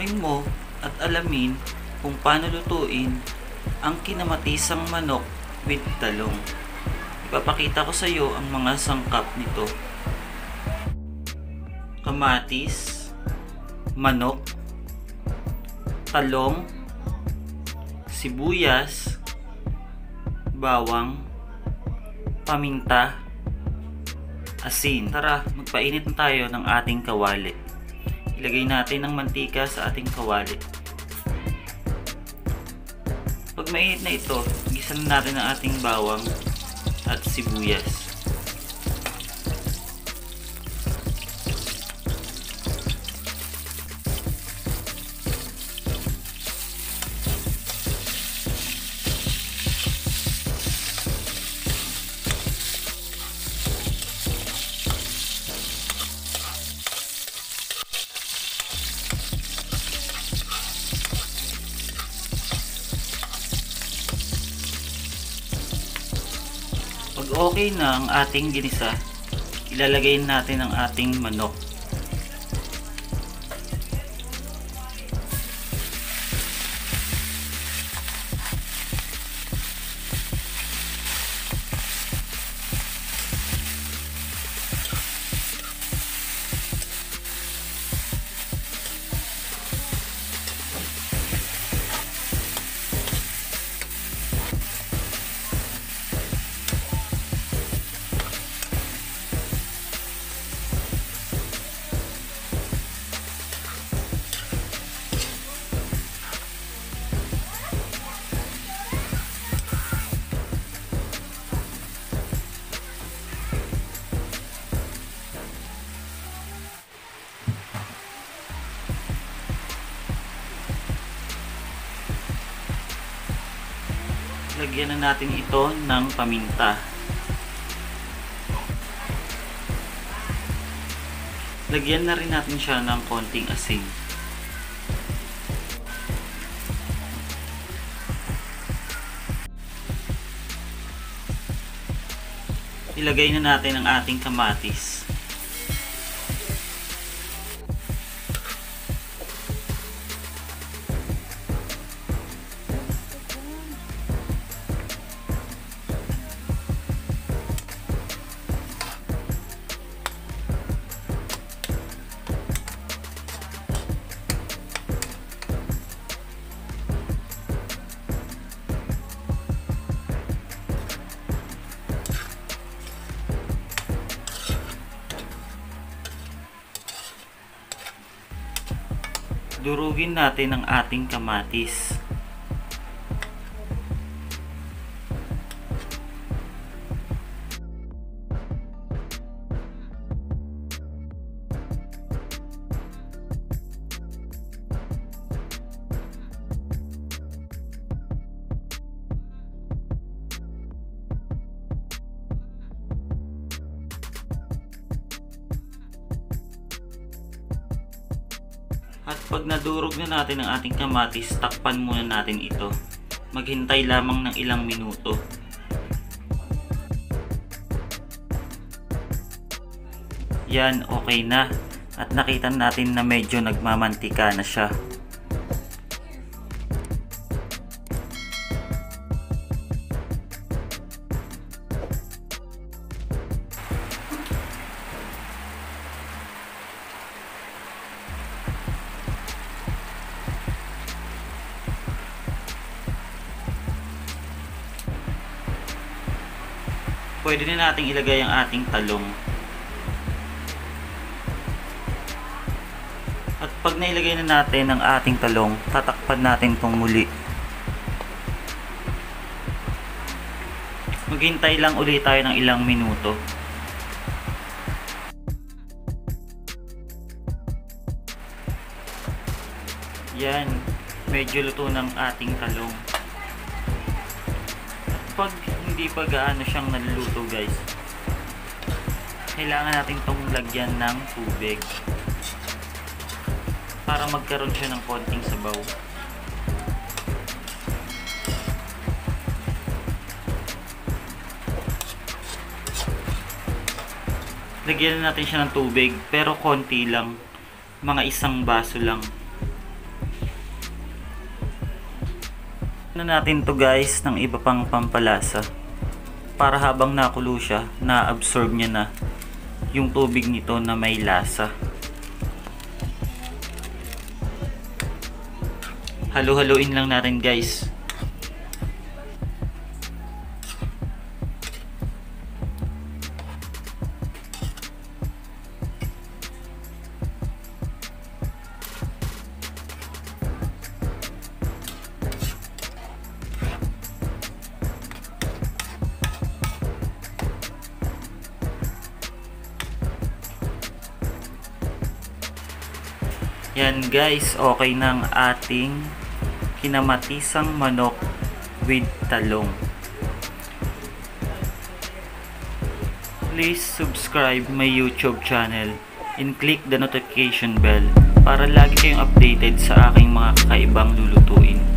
Panoorin mo at alamin kung paano lutuin ang kinamatisang manok with talong. Ipapakita ko sa iyo ang mga sangkap nito. Kamatis, manok, talong, sibuyas, bawang, paminta, asin. Tara, magpainit na tayo ng ating kawali. Ilagay natin ang mantika sa ating kawali. Pag mainit na ito, gisa na natin ang ating bawang at sibuyas. Pag okay na ang ating ginisa, ilalagay natin ang ating manok. Lagyan na natin ito ng paminta. Lagyan na rin natin siya ng konting asin. Ilagay na natin ang ating kamatis. Durugin natin ang ating kamatis. At pag nadurog na natin ang ating kamatis, takpan muna natin ito. Maghintay lamang ng ilang minuto. Yan, okay na. At nakita natin na medyo nagmamantika na siya. Pwede na nating ilagay ang ating talong. At pag nailagay na natin ang ating talong, tatakpan natin itong muli. Maghintay lang ulit tayo ng ilang minuto. Yan, medyo luto ng ating talong. Pag hindi pa gaano siyang naluluto guys, kailangan natin itong lagyan ng tubig para magkaroon siya ng konting sabaw. Lagyan natin siya ng tubig pero konti lang, mga isang baso lang. Na natin to guys ng iba pang pampalasa. Para habang nakulo siya, na-absorb niya na yung tubig nito na may lasa. Halo-haloin lang natin guys. Yan guys, okay na ang ating kinamatisang manok with talong. Please subscribe my YouTube channel and click the notification bell para lagi kayong updated sa aking mga kakaibang lulutuin.